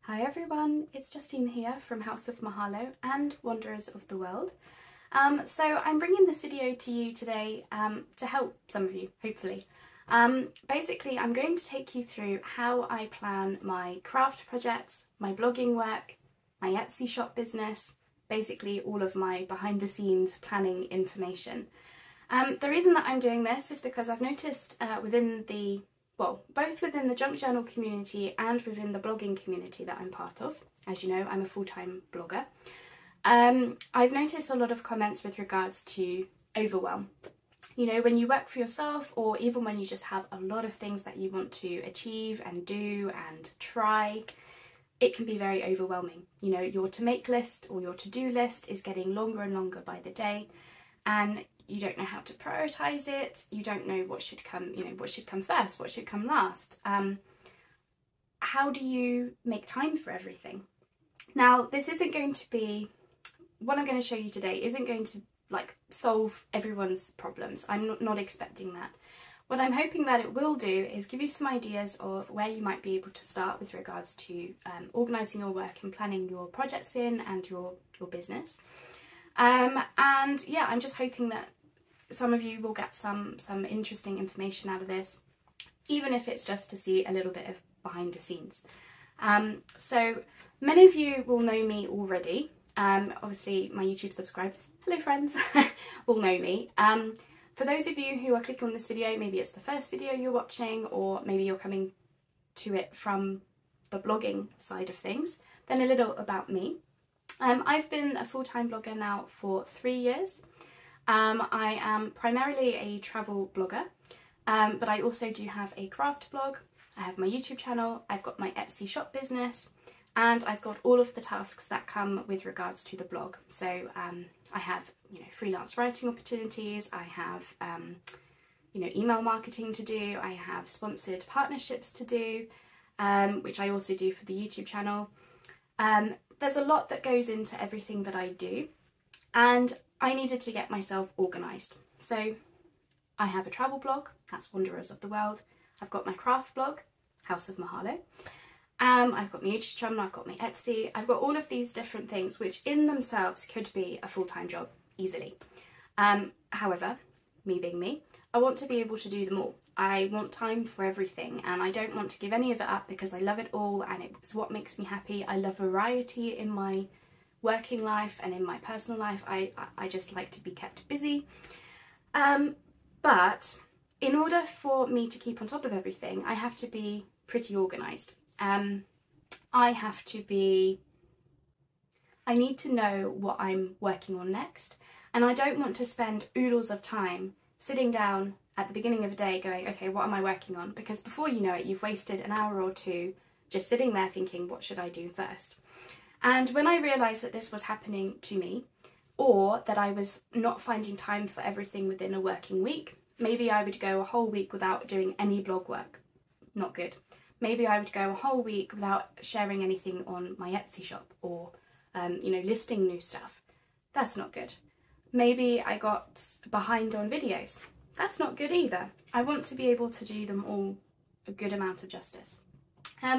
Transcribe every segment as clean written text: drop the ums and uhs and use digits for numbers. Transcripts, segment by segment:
Hi everyone, it's Justine here from House of Mahalo and Wanderers of the World. So I'm bringing this video to you today to help some of you, hopefully. Basically, I'm going to take you through how I plan my craft projects, my blogging work, my Etsy shop business, basically all of my behind the scenes planning information. The reason that I'm doing this is because I've noticed both within the junk journal community and within the blogging community that I'm part of. As you know, I'm a full-time blogger. I've noticed a lot of comments with regards to overwhelm. You know, when you work for yourself, or even when you just have a lot of things that you want to achieve and do and try, it can be very overwhelming. You know, your to make list or your to-do list is getting longer and longer by the day, and you don't know how to prioritize it. You don't know what should come, what should come first, what should come last. How do you make time for everything? Now, this isn't going to be, what I'm going to show you today isn't going to solve everyone's problems. I'm not expecting that. What I'm hoping that it will do is give you some ideas of where you might be able to start with regards to organising your work and planning your projects in and your business. And yeah, I'm just hoping that some of you will get some interesting information out of this, even if it's just to see a little bit of behind the scenes. So many of you will know me already. Obviously my YouTube subscribers, hello friends, will know me. For those of you who are clicking on this video, maybe it's the first video you're watching, or maybe you're coming to it from the blogging side of things, then a little about me. I've been a full-time blogger now for 3 years. I am primarily a travel blogger, but I also do have a craft blog. I have my YouTube channel, I've got my Etsy shop business, and I've got all of the tasks that come with regards to the blog. So I have, freelance writing opportunities, I have, email marketing to do, I have sponsored partnerships to do, which I also do for the YouTube channel. There's a lot that goes into everything that I do, and I needed to get myself organised. So I have a travel blog, that's Wanderers of the World. I've got my craft blog, House of Mahalo. I've got my YouTube channel, I've got my Etsy. I've got all of these different things which in themselves could be a full-time job, easily. However, me being me, I want to be able to do them all. I want time for everything, and I don't want to give any of it up because I love it all and it's what makes me happy. I love variety in my working life and in my personal life. I just like to be kept busy. But in order for me to keep on top of everything, I have to be pretty organised. I need to know what I'm working on next, and I don't want to spend oodles of time sitting down at the beginning of a day going, okay, what am I working on? Because before you know it, you've wasted an hour or two just sitting there thinking, what should I do first? And when I realised that this was happening to me, or that I was not finding time for everything within a working week, maybe I would go a whole week without doing any blog work. Not good. Maybe I would go a whole week without sharing anything on my Etsy shop, or listing new stuff. That's not good. Maybe I got behind on videos. That's not good either. I want to be able to do them all a good amount of justice.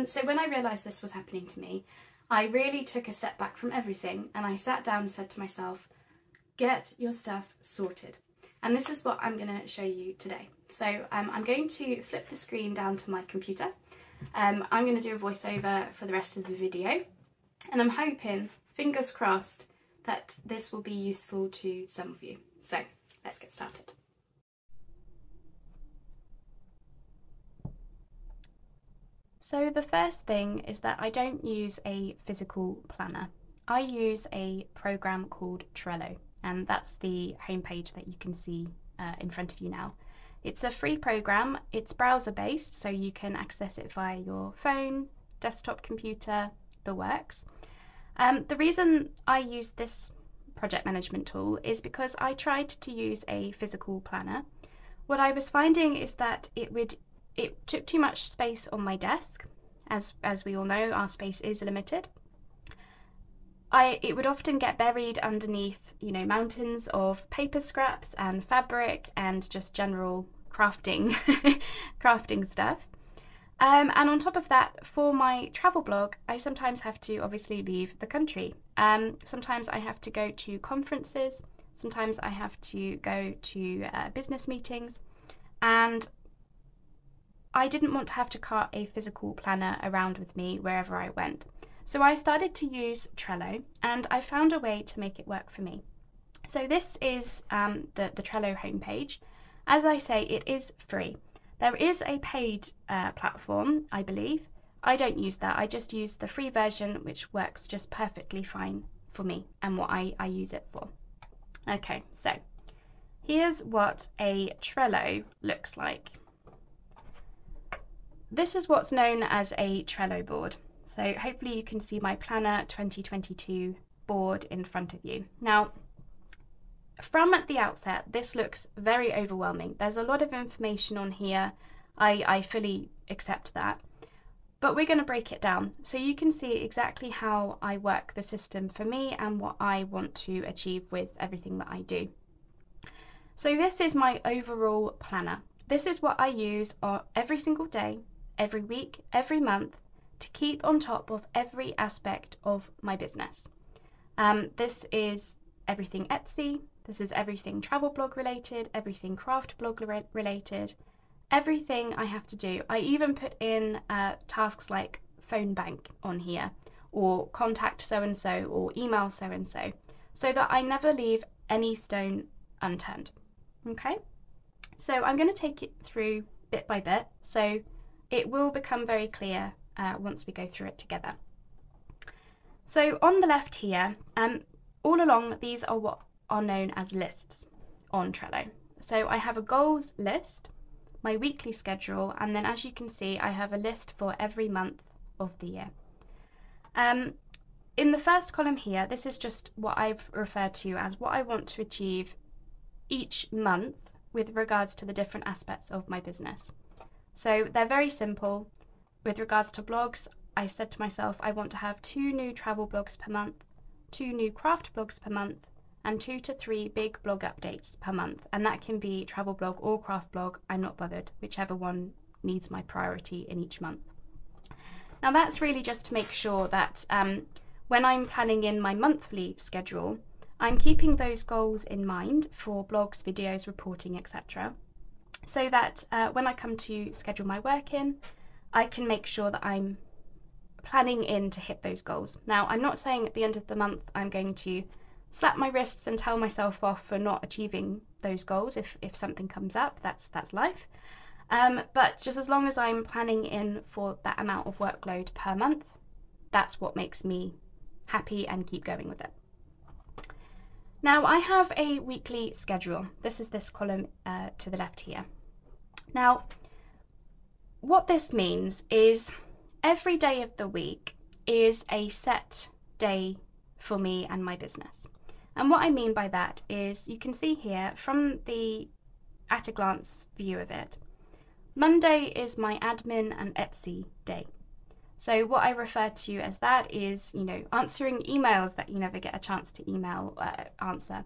So when I realised this was happening to me, I really took a step back from everything, and I sat down and said to myself, get your stuff sorted. And this is what I'm going to show you today. So I'm going to flip the screen down to my computer. I'm going to do a voiceover for the rest of the video, and I'm hoping, fingers crossed, that this will be useful to some of you. So let's get started. So the first thing is that I don't use a physical planner. I use a program called Trello, and that's the homepage that you can see in front of you now. It's a free program, it's browser based, so you can access it via your phone, desktop computer, the works. The reason I use this project management tool is because I tried to use a physical planner. What I was finding is that it took too much space on my desk. As we all know, our space is limited. It would often get buried underneath, mountains of paper scraps and fabric and just general crafting stuff. And on top of that, for my travel blog, I sometimes have to obviously leave the country. Sometimes I have to go to conferences, sometimes I have to go to business meetings, and I didn't want to have to cart a physical planner around with me wherever I went. So I started to use Trello, and I found a way to make it work for me. So this is the Trello homepage. As I say, it is free. There is a paid platform, I believe. I don't use that. I just use the free version, which works just perfectly fine for me and what I use it for. Okay, so here's what a Trello looks like. This is what's known as a Trello board. So hopefully you can see my Planner 2022 board in front of you. Now, from the outset, this looks very overwhelming. There's a lot of information on here. I fully accept that. But we're going to break it down so you can see exactly how I work the system for me and what I want to achieve with everything that I do. So this is my overall planner. This is what I use every single day, every week, every month to keep on top of every aspect of my business. This is everything Etsy. This is everything travel blog related, everything craft blog related, everything I have to do. I even put in tasks like phone bank on here, or contact so-and-so, or email so-and-so, so that I never leave any stone unturned. Okay, so I'm going to take it through bit by bit, so it will become very clear once we go through it together. So on the left here, all along these are what are known as lists on Trello. So I have a goals list, my weekly schedule, and then as you can see I have a list for every month of the year. In the first column here, this is just what I've referred to as what I want to achieve each month with regards to the different aspects of my business. So they're very simple. With regards to blogs, I said to myself I want to have 2 new travel blogs per month, 2 new craft blogs per month, and 2 to 3 big blog updates per month, and that can be travel blog or craft blog. I'm not bothered, whichever one needs my priority in each month. Now that's really just to make sure that when I'm planning in my monthly schedule, I'm keeping those goals in mind for blogs, videos, reporting, etc. So that when I come to schedule my work in, I can make sure that I'm planning in to hit those goals. Now I'm not saying at the end of the month I'm going to slap my wrists and tell myself off for not achieving those goals. If something comes up, that's life. But just as long as I'm planning in for that amount of workload per month, that's what makes me happy and keep going with it. Now I have a weekly schedule. This is this column to the left here. Now what this means is every day of the week is a set day for me and my business. And what I mean by that is you can see here from the at a glance view of it, Monday is my admin and Etsy day. So what I refer to as that is, answering emails that you never get a chance to answer,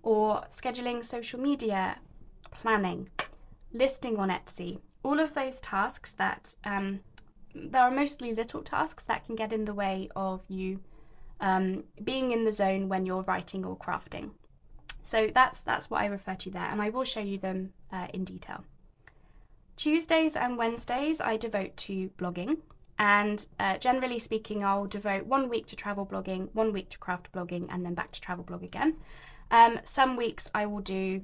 or scheduling social media, planning, listing on Etsy, all of those tasks that there are mostly little tasks that can get in the way of you being in the zone when you're writing or crafting. So that's what I refer to there, and I will show you them in detail. Tuesdays and Wednesdays I devote to blogging, and generally speaking I'll devote 1 week to travel blogging, 1 week to craft blogging, and then back to travel blog again. Some weeks I will do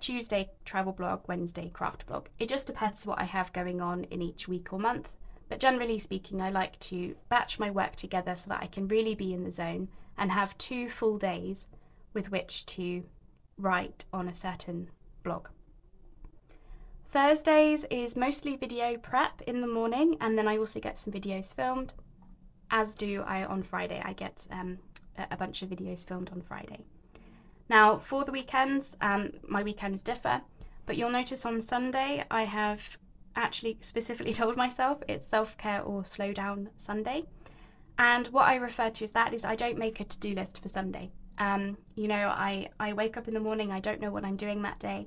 Tuesday travel blog, Wednesday craft blog. It just depends what I have going on in each week or month. But generally speaking, I like to batch my work together so that I can really be in the zone and have 2 full days with which to write on a certain blog. Thursdays is mostly video prep in the morning, and then I also get some videos filmed, as do I on Friday. I get a bunch of videos filmed on Friday. Now for the weekends, my weekends differ, but you'll notice on Sunday I have actually specifically told myself it's self-care or slow down Sunday, and what I refer to as that is I don't make a to-do list for Sunday. I wake up in the morning, I don't know what I'm doing that day,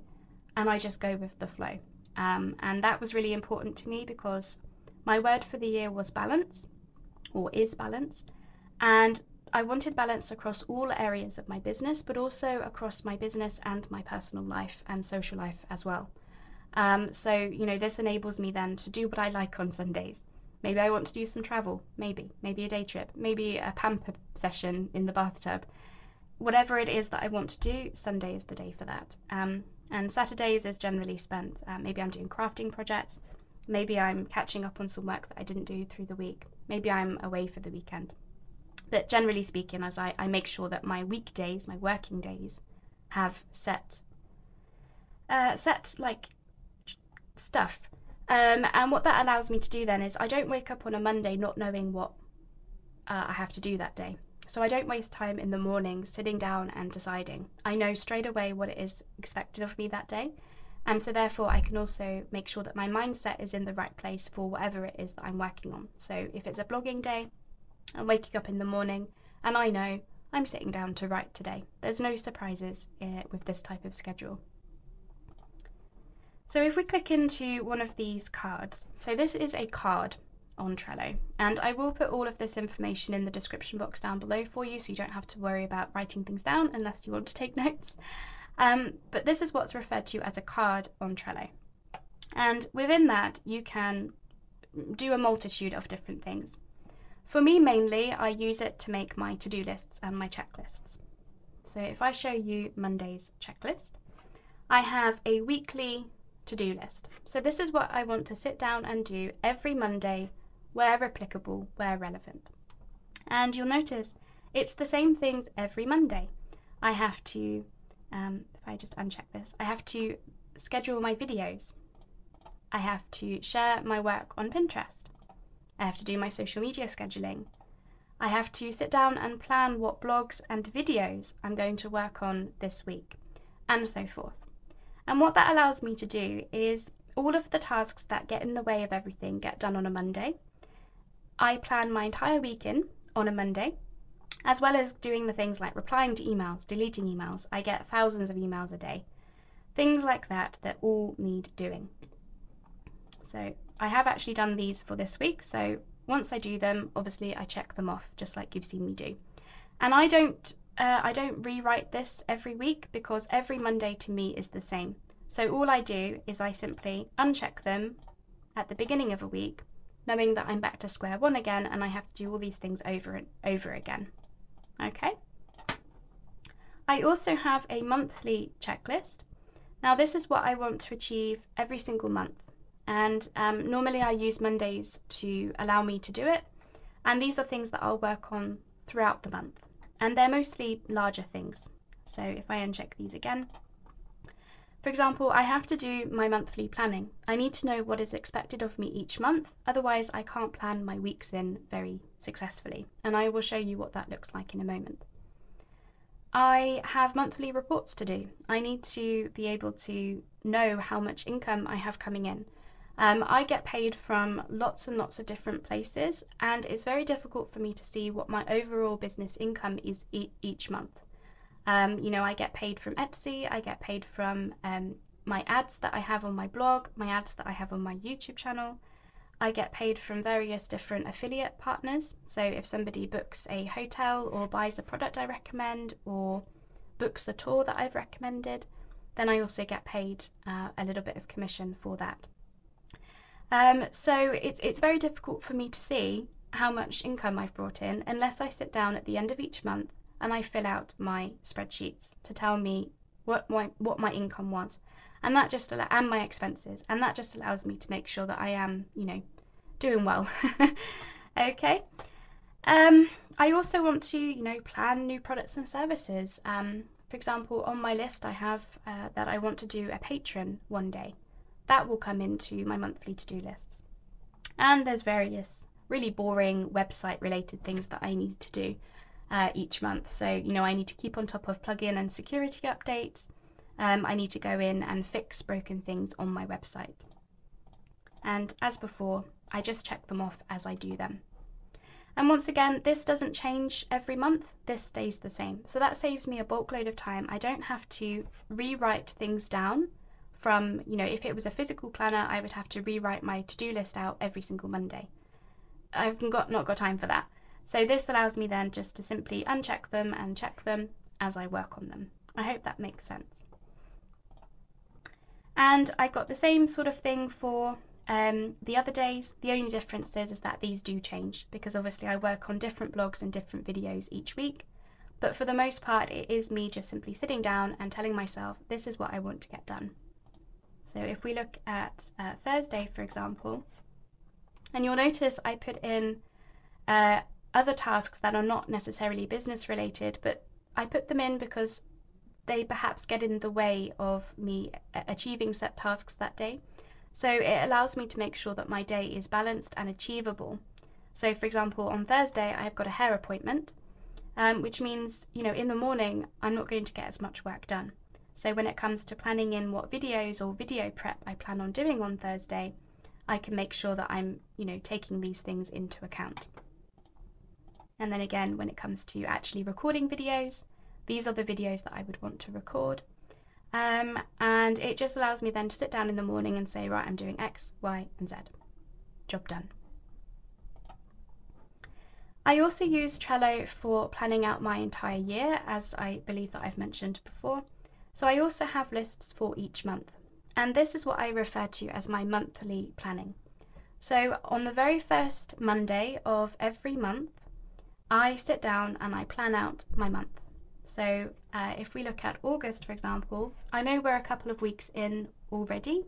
and I just go with the flow, and that was really important to me because My word for the year was balance, or is balance, and I wanted balance across all areas of my business, but also across my business and my personal life and social life as well. So, you know, this enables me then to do what I like on Sundays. Maybe I want to do some travel, maybe a day trip, maybe a pamper session in the bathtub. Whatever it is that I want to do, Sunday is the day for that. And Saturdays is generally spent, maybe I'm doing crafting projects, maybe I'm catching up on some work that I didn't do through the week, maybe I'm away for the weekend. But generally speaking, as I make sure that my weekdays, my working days, have set like stuff. And what that allows me to do then is I don't wake up on a Monday not knowing what I have to do that day. So I don't waste time in the morning sitting down and deciding. I know straight away what it is expected of me that day. And so therefore I can also make sure that my mindset is in the right place for whatever it is that I'm working on. So if it's a blogging day, I'm waking up in the morning and I know I'm sitting down to write today. There's no surprises with this type of schedule. So if we click into one of these cards, so this is a card on Trello, and I will put all of this information in the description box down below for you, so you don't have to worry about writing things down unless you want to take notes. But this is what's referred to as a card on Trello, and within that you can do a multitude of different things. For me, mainly I use it to make my to-do lists and my checklists. So if I show you Monday's checklist, I have a weekly to-do list. So this is what I want to sit down and do every Monday, where applicable, where relevant. And you'll notice it's the same things every Monday. I have to, if I just uncheck this, I have to schedule my videos. I have to share my work on Pinterest. I have to do my social media scheduling. I have to sit down and plan what blogs and videos I'm going to work on this week, and so forth. And what that allows me to do is all of the tasks that get in the way of everything get done on a Monday. I plan my entire week in on a Monday, as well as doing the things like replying to emails, deleting emails. I get thousands of emails a day. Things like that all need doing. So I have actually done these for this week, so once I do them, obviously I check them off just like you've seen me do. And I don't rewrite this every week because every Monday to me is the same. So all I do is I simply uncheck them at the beginning of a week, knowing that I'm back to square one again and I have to do all these things over and over again. Okay. I also have a monthly checklist. Now this is what I want to achieve every single month. And normally I use Mondays to allow me to do it. And these are things that I'll work on throughout the month. And they're mostly larger things. So if I uncheck these again, for example, I have to do my monthly planning. I need to know what is expected of me each month, otherwise I can't plan my weeks in very successfully. And I will show you what that looks like in a moment. I have monthly reports to do. I need to be able to know how much income I have coming in. I get paid from lots and lots of different places, and it's very difficult for me to see what my overall business income is each month. You know, I get paid from Etsy, I get paid from my ads that I have on my blog, my ads that I have on my YouTube channel. I get paid from various different affiliate partners. So if somebody books a hotel or buys a product I recommend or books a tour that I've recommended, then I also get paid a little bit of commission for that. So it's very difficult for me to see how much income I've brought in unless I sit down at the end of each month and I fill out my spreadsheets to tell me what my income was, and that just and my expenses, and that just allows me to make sure that I am, you know, doing well. Okay. I also want to, you know, plan new products and services. For example, on my list I have that I want to do a patron one day. That will come into my monthly to-do lists. And there's various really boring website related things that I need to do each month. So, you know, I need to keep on top of plugin and security updates. I need to go in and fix broken things on my website. And as before, I just check them off as I do them. And once again, this doesn't change every month, this stays the same. So that saves me a bulk load of time. I don't have to rewrite things down from, you know, if it was a physical planner, I would have to rewrite my to-do list out every single Monday. I've not got time for that. So this allows me then just to simply uncheck them and check them as I work on them. I hope that makes sense. And I've got the same sort of thing for the other days. The only difference is that these do change, because obviously I work on different blogs and different videos each week. But for the most part, it is me just simply sitting down and telling myself, this is what I want to get done. So if we look at Thursday, for example, and you'll notice I put in other tasks that are not necessarily business related, but I put them in because they perhaps get in the way of me achieving set tasks that day. So it allows me to make sure that my day is balanced and achievable. So for example, on Thursday, I've got a hair appointment, which means, you know, in the morning, I'm not going to get as much work done. So when it comes to planning in what videos or video prep I plan on doing on Thursday, I can make sure that I'm, you know, taking these things into account. And then again, when it comes to actually recording videos, these are the videos that I would want to record. And it just allows me then to sit down in the morning and say, right, I'm doing X, Y, and Z. Job done. I also use Trello for planning out my entire year, as I believe that I've mentioned before. So I also have lists for each month. And this is what I refer to as my monthly planning. So on the very first Monday of every month, I sit down and I plan out my month. So if we look at August, for example, I know we're a couple of weeks in already,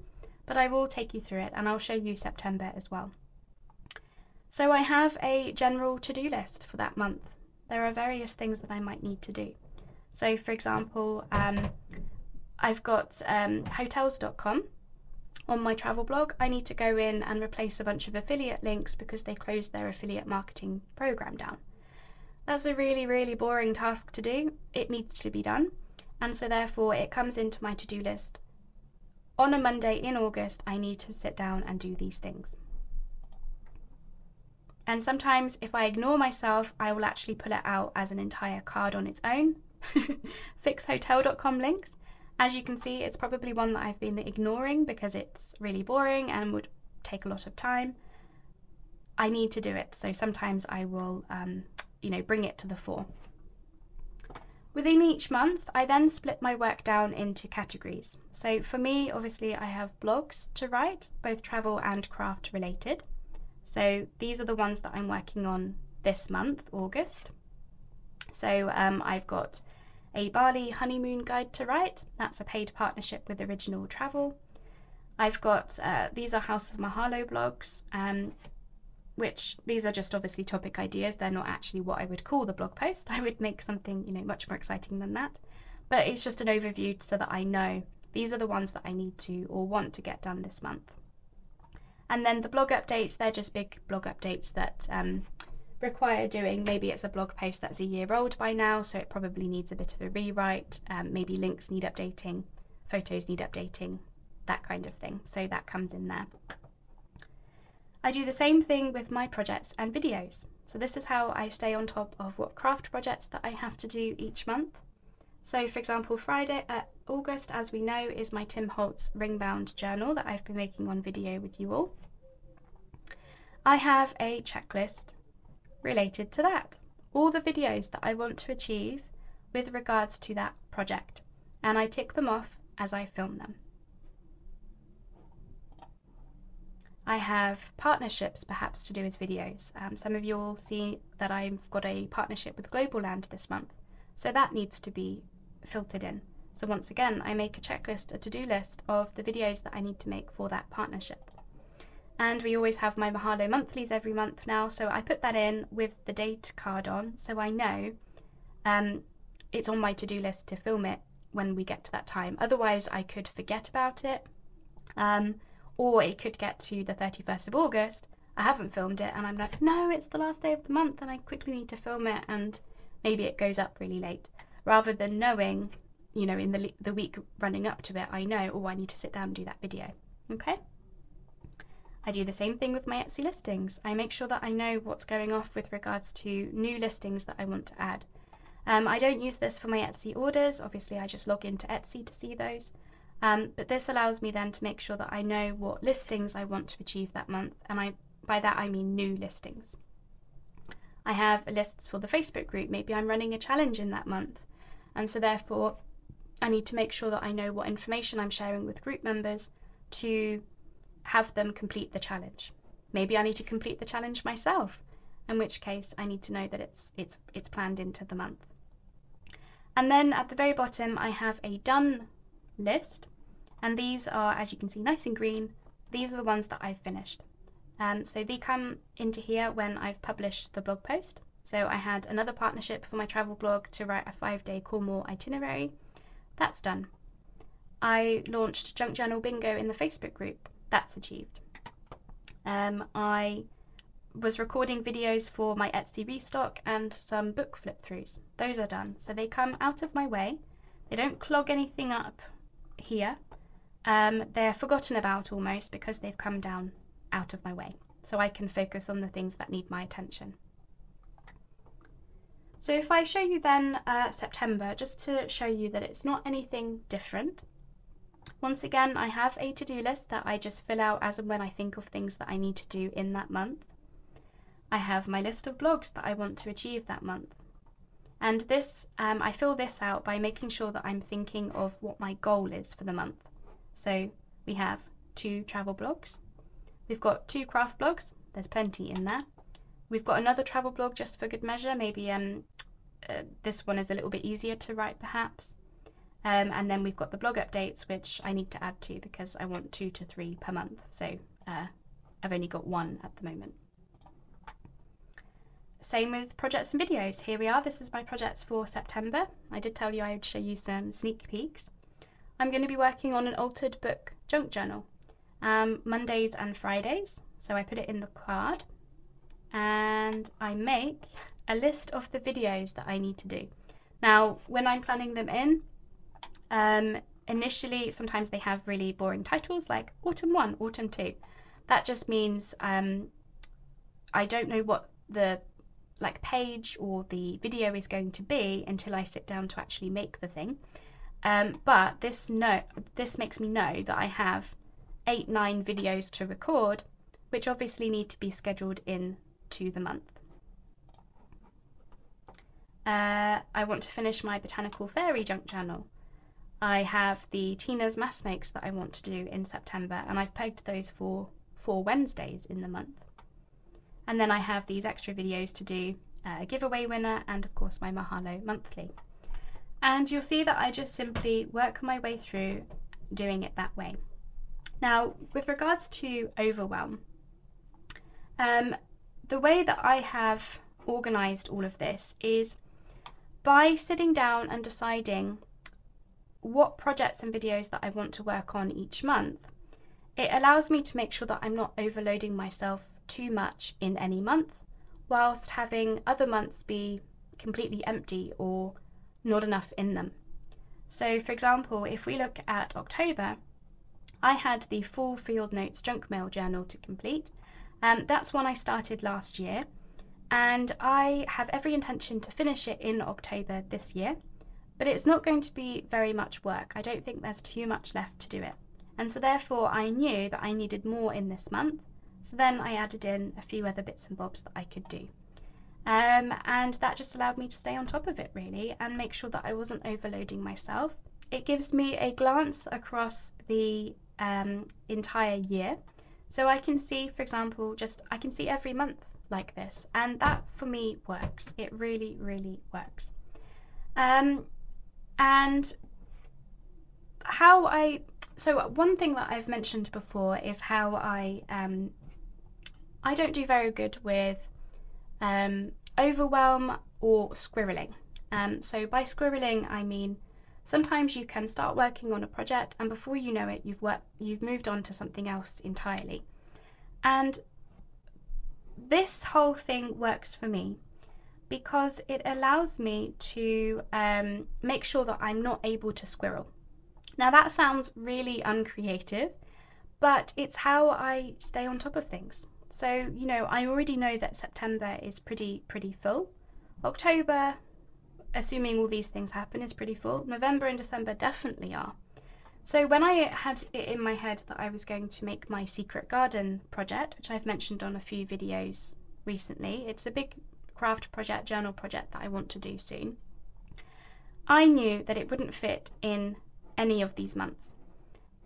but I will take you through it and I'll show you September as well. So I have a general to-do list for that month. There are various things that I might need to do. So for example, I've got hotels.com. On my travel blog, I need to go in and replace a bunch of affiliate links because they closed their affiliate marketing program down. That's a really, really boring task to do. It needs to be done. And so therefore it comes into my to-do list. On a Monday in August, I need to sit down and do these things. And sometimes if I ignore myself, I will actually pull it out as an entire card on its own. Fixhotel.com links. As you can see, it's probably one that I've been ignoring because it's really boring and would take a lot of time. I need to do it, so sometimes I will bring it to the fore. Within each month, I then split my work down into categories. So for me, obviously, I have blogs to write, both travel and craft related. So these are the ones that I'm working on this month, August. So I've got a Bali honeymoon guide to write. That's a paid partnership with Original Travel. I've got, these are House of Mahalo blogs, which these are just obviously topic ideas. They're not actually what I would call the blog post. I would make something, much more exciting than that. But it's just an overview so that I know these are the ones that I need to or want to get done this month. And then the blog updates, they're just big blog updates that require doing. Maybe it's a blog post that's a year old by now, so it probably needs a bit of a rewrite. Maybe links need updating, photos need updating, that kind of thing. So that comes in there. I do the same thing with my projects and videos. So this is how I stay on top of what craft projects that I have to do each month. So for example, August, as we know, is my Tim Holtz ring-bound journal that I've been making on video with you all. I have a checklist related to that. All the videos that I want to achieve with regards to that project, and I tick them off as I film them. I have partnerships perhaps to do as videos. Some of you will see that I've got a partnership with Global Land this month, so that needs to be filtered in. So once again, I make a checklist, a to-do list of the videos that I need to make for that partnership. And we always have my Mahalo monthlies every month now, so I put that in with the date card on, so I know it's on my to-do list to film it when we get to that time. Otherwise, I could forget about it, or it could get to the 31st of August, I haven't filmed it, and I'm like, no, it's the last day of the month, and I quickly need to film it, and maybe it goes up really late. Rather than knowing, in the week running up to it, I know, oh, I need to sit down and do that video. Okay? I do the same thing with my Etsy listings. I make sure that I know what's going off with regards to new listings that I want to add. I don't use this for my Etsy orders. Obviously, I just log into Etsy to see those. But this allows me then to make sure that I know what listings I want to achieve that month, and by that I mean new listings. I have lists for the Facebook group. Maybe I'm running a challenge in that month, and so therefore I need to make sure that I know what information I'm sharing with group members to have them complete the challenge. Maybe I need to complete the challenge myself, in which case I need to know that it's planned into the month. And then at the very bottom I have a done list, and these are, as you can see, nice and green. These are the ones that I've finished. So they come into here when I've published the blog post. So I had another partnership for my travel blog to write a 5-day Cornwall itinerary. That's done. I launched Junk Journal Bingo in the Facebook group. That's achieved. I was recording videos for my Etsy restock and some book flip-throughs. Those are done. So they come out of my way. They don't clog anything up here. They're forgotten about almost because they've come down out of my way. So I can focus on the things that need my attention. So if I show you then September, just to show you that it's not anything different. Once again, I have a to-do list that I just fill out as and when I think of things that I need to do in that month. I have my list of blogs that I want to achieve that month. And this, I fill this out by making sure that I'm thinking of what my goal is for the month. So we have 2 travel blogs. We've got 2 craft blogs. There's plenty in there. We've got another travel blog just for good measure. Maybe this one is a little bit easier to write perhaps. And then we've got the blog updates, which I need to add to because I want 2 to 3 per month. So I've only got 1 at the moment. Same with projects and videos. Here we are. This is my projects for September. I did tell you I would show you some sneak peeks. I'm going to be working on an altered book junk journal, Mondays and Fridays. So I put it in the card and I make a list of the videos that I need to do. Now, when I'm planning them in, initially sometimes they have really boring titles like Autumn 1, Autumn 2. That just means I don't know what the page or the video is going to be until I sit down to actually make the thing. But this makes me know that I have 8-9 videos to record, which obviously need to be scheduled in to the month. I want to finish my Botanical Fairy junk journal. I have the Tina's mass makes that I want to do in September, and I've pegged those for 4 Wednesdays in the month. And then I have these extra videos to do, a giveaway winner, and of course my Mahalo monthly. And you'll see that I just simply work my way through doing it that way. Now, with regards to Overwhelm, the way that I have organised all of this is by sitting down and deciding what projects and videos that I want to work on each month. It allows me to make sure that I'm not overloading myself too much in any month, whilst having other months be completely empty or not enough in them. So for example, if we look at October, I had the full Field Notes junk mail journal to complete. That's one I started last year, and I have every intention to finish it in October this year, but it's not going to be very much work. I don't think there's too much left to do it. And so therefore I knew that I needed more in this month, so then I added in a few other bits and bobs that I could do. And that just allowed me to stay on top of it really and make sure that I wasn't overloading myself. It gives me a glance across the entire year, so I can see, for example, I can see every month like this, and that for me works. It really, really works. And so one thing that I've mentioned before is how I don't do very good with overwhelm or squirreling. So by squirreling I mean sometimes you can start working on a project and before you know it you've moved on to something else entirely. And this whole thing works for me because it allows me to make sure that I'm not able to squirrel. Now that sounds really uncreative, but it's how I stay on top of things. So, you know, I already know that September is pretty full. October, assuming all these things happen, is pretty full. November and December definitely are. So when I had it in my head that I was going to make my secret garden project, which I've mentioned on a few videos recently, it's a big craft project, journal project that I want to do soon. I knew that it wouldn't fit in any of these months.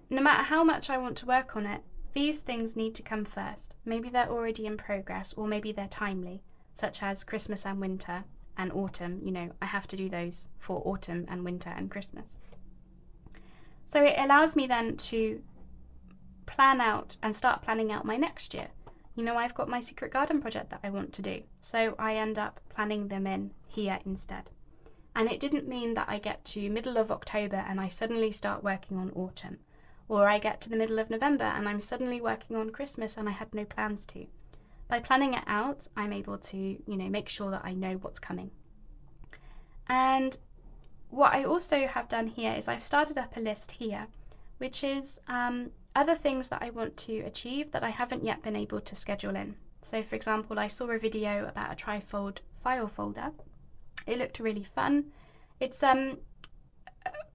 No matter how much I want to work on it, these things need to come first. Maybe they're already in progress, or maybe they're timely, such as Christmas and winter and autumn. You know, I have to do those for autumn and winter and Christmas. So it allows me then to plan out and start planning out my next year. You know, I've got my secret garden project that I want to do, so I end up planning them in here instead. And it didn't mean that I get to middle of October and I suddenly start working on autumn, or I get to the middle of November and I'm suddenly working on Christmas and I had no plans to. By planning it out, I'm able to, you know, make sure that I know what's coming. And what I also have done here is I've started up a list here, which is other things that I want to achieve that I haven't yet been able to schedule in. So for example, I saw a video about a trifold file folder. It looked really fun. It's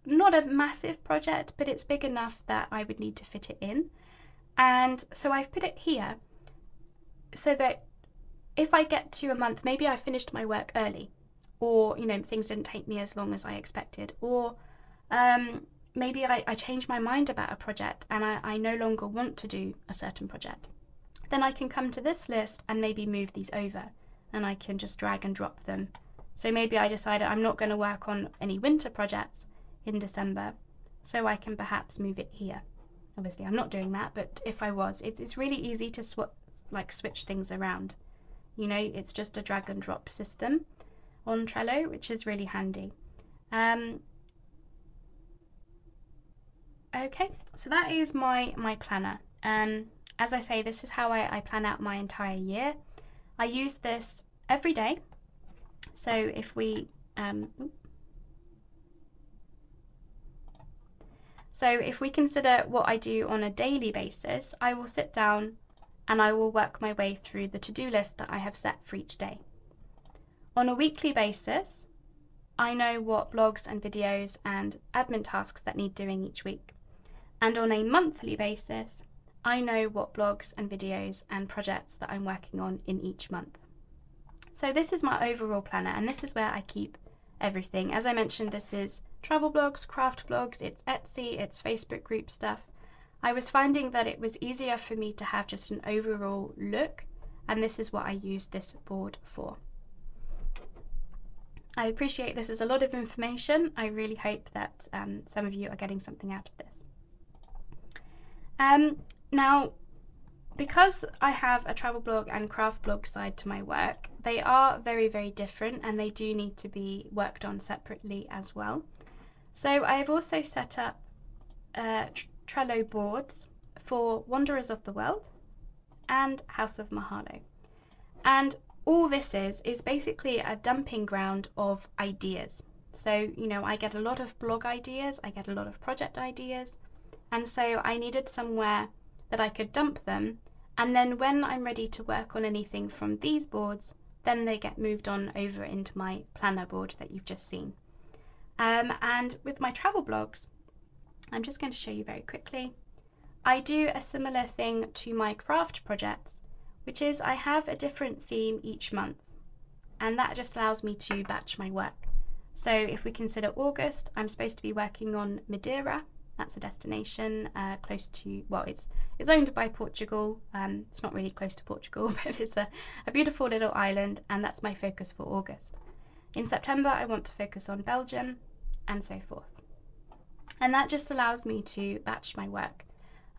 not a massive project, but it's big enough that I would need to fit it in. And so I've put it here so that if I get to a month, maybe I finished my work early, or, you know, things didn't take me as long as I expected, or maybe I changed my mind about a project and I no longer want to do a certain project. Then I can come to this list and maybe move these over, and I can just drag and drop them. So maybe I decided I'm not going to work on any winter projects in December, so I can perhaps move it here. Obviously I'm not doing that, but if I was, it's really easy to switch things around. You know, it's just a drag and drop system on Trello, which is really handy. Okay, so that is my planner. As I say, this is how I plan out my entire year. I use this every day. So if we consider what I do on a daily basis, I will sit down and I will work my way through the to-do list that I have set for each day. On a weekly basis, I know what blogs and videos and admin tasks that need doing each week. And on a monthly basis, I know what blogs and videos and projects that I'm working on in each month. So this is my overall planner, and this is where I keep everything. As I mentioned, this is travel blogs, craft blogs, it's Etsy, it's Facebook group stuff. I was finding that it was easier for me to have just an overall look, and this is what I use this board for. I appreciate this is a lot of information. I really hope that some of you are getting something out of this. Now, because I have a travel blog and craft blog side to my work, they are very, very different, and they do need to be worked on separately as well. So I've also set up Trello boards for Wanderers of the World and House of Mahalo. And all this is basically a dumping ground of ideas. So, you know, I get a lot of blog ideas, I get a lot of project ideas, and so I needed somewhere that I could dump them, and then when I'm ready to work on anything from these boards, then they get moved on over into my planner board that you've just seen. And with my travel blogs, I'm just going to show you very quickly. I do a similar thing to my craft projects, which is I have a different theme each month, and that just allows me to batch my work. So if we consider August, I'm supposed to be working on Madeira. That's a destination close to, well, it's owned by Portugal. It's not really close to Portugal, but it's a beautiful little island, and that's my focus for August. In September, I want to focus on Belgium, and so forth. And that just allows me to batch my work.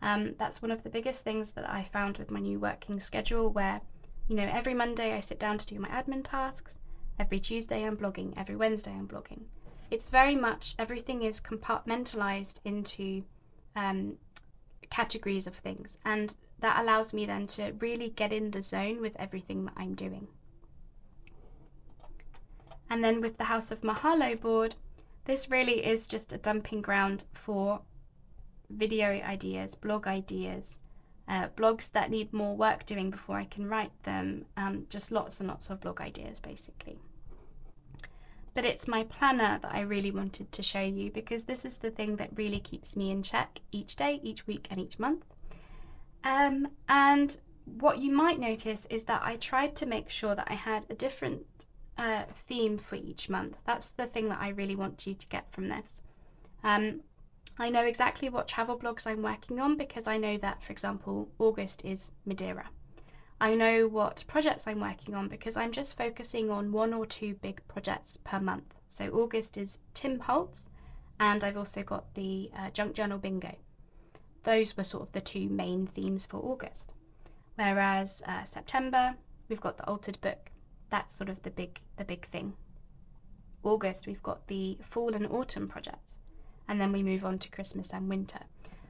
That's one of the biggest things that I found with my new working schedule, where, you know, every Monday I sit down to do my admin tasks, every Tuesday I'm blogging, every Wednesday I'm blogging. It's very much, everything is compartmentalized into categories of things, and that allows me then to really get in the zone with everything that I'm doing. And then with the House of Mahalo board, this really is just a dumping ground for video ideas, blog ideas, blogs that need more work doing before I can write them, just lots and lots of blog ideas basically. but it's my planner that I really wanted to show you, because this is the thing that really keeps me in check each day, each week and each month. And what you might notice is that I tried to make sure that I had a different theme for each month. That's the thing that I really want you to get from this. I know exactly what travel blogs I'm working on, because I know that, for example, August is Madeira. I know what projects I'm working on because I'm just focusing on 1 or 2 big projects per month. So August is Tim Holtz, and I've also got the Junk Journal Bingo. Those were sort of the 2 main themes for August. Whereas September, we've got the Altered Book. That's sort of the big thing. August, we've got the fall and autumn projects, and then we move on to Christmas and winter.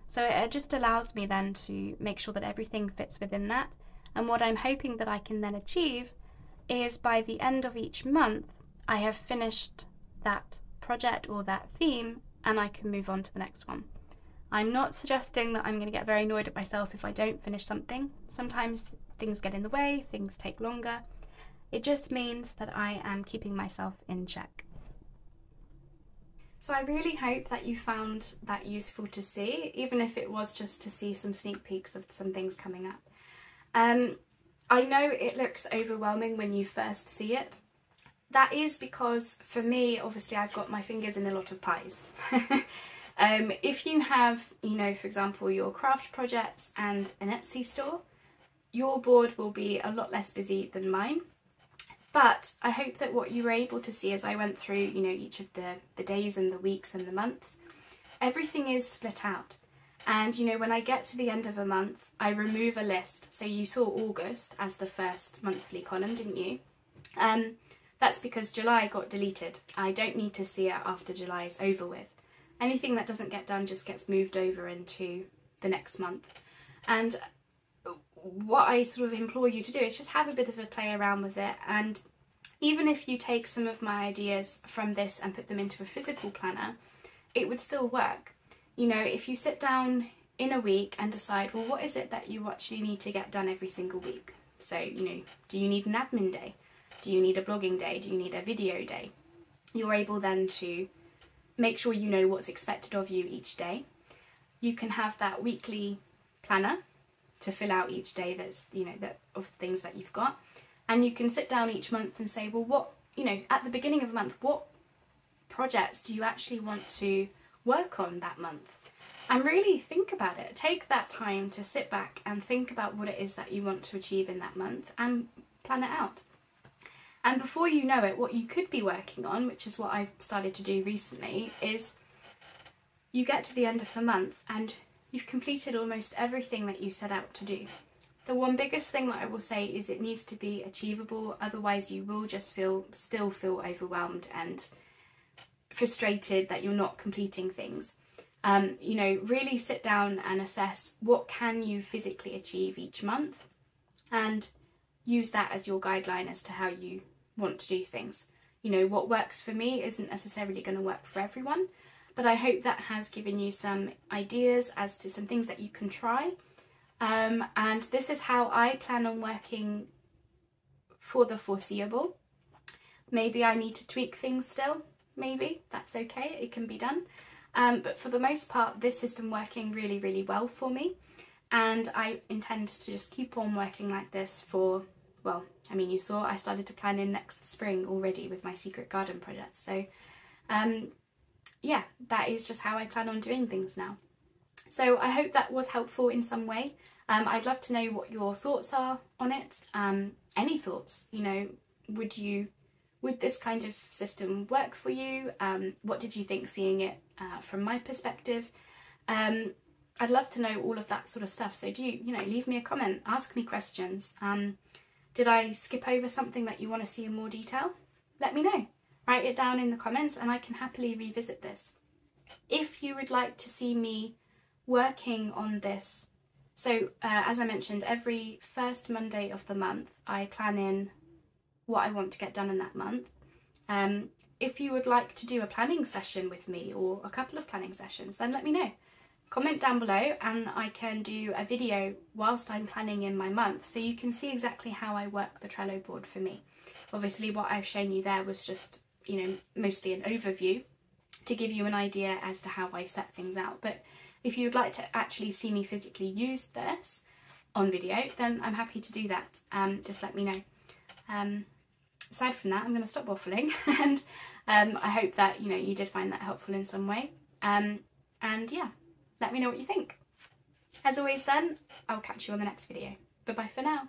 So it just allows me then to make sure that everything fits within that. And what I'm hoping that I can then achieve is by the end of each month, I have finished that project or that theme, and I can move on to the next one. I'm not suggesting that I'm going to get very annoyed at myself if I don't finish something. Sometimes things get in the way, things take longer. It just means that I am keeping myself in check. So I really hope that you found that useful to see, even if it was just to see some sneak peeks of some things coming up. I know it looks overwhelming when you first see it. That is because, for me, obviously I've got my fingers in a lot of pies. If you have, you know, for example, your craft projects and an Etsy store, your board will be a lot less busy than mine. But I hope that what you were able to see as I went through, you know, each of the days and the weeks and the months, everything is split out. And, you know, when I get to the end of a month, I remove a list. So you saw August as the first monthly column, didn't you? That's because July got deleted. I don't need to see it after July is over with. Anything that doesn't get done just gets moved over into the next month. And what I sort of implore you to do is just have a bit of a play around with it. And even if you take some of my ideas from this and put them into a physical planner, it would still work. You know, if you sit down in a week and decide, well, what is it that you actually need to get done every single week? So, you know, do you need an admin day? Do you need a blogging day? Do you need a video day? You're able then to make sure you know what's expected of you each day. You can have that weekly planner to fill out each day that's, you know, that of things that you've got. And you can sit down each month and say, well, what, you know, at the beginning of the month, what projects do you actually want to work on that month? And really think about it. Take that time to sit back and think about what it is that you want to achieve in that month and plan it out. And before you know it, what you could be working on, which is what I've started to do recently, is you get to the end of the month and you've completed almost everything that you set out to do. The one biggest thing that I will say is it needs to be achievable, otherwise you will just still feel overwhelmed and frustrated that you're not completing things. You know, really sit down and assess what can you physically achieve each month and use that as your guideline as to how you want to do things. You know, what works for me isn't necessarily going to work for everyone, but I hope that has given you some ideas as to some things that you can try. And this is how I plan on working for the foreseeable. Maybe I need to tweak things still, maybe, that's okay, it can be done. But for the most part, this has been working really, really well for me. And I intend to just keep on working like this for, well, I mean, you saw I started to plan in next spring already with my secret garden projects. So yeah, that is just how I plan on doing things now. So I hope that was helpful in some way. I'd love to know what your thoughts are on it. Any thoughts, you know, would this kind of system work for you? What did you think seeing it from my perspective? I'd love to know all of that sort of stuff. So do you know, leave me a comment, ask me questions. Did I skip over something that you want to see in more detail? Let me know. Write it down in the comments and I can happily revisit this. If you would like to see me working on this, so as I mentioned, every first Monday of the month I plan in what I want to get done in that month. If you would like to do a planning session with me or a couple of planning sessions, then let me know. Comment down below and I can do a video whilst I'm planning in my month so you can see exactly how I work the Trello board for me. Obviously what I've shown you there was just you know, mostly an overview to give you an idea as to how I set things out. But if you'd like to actually see me physically use this on video, then I'm happy to do that. Just let me know. Aside from that, I'm going to stop waffling, and I hope that, you know, you did find that helpful in some way. And yeah, let me know what you think. As always then, I'll catch you on the next video. Bye bye for now.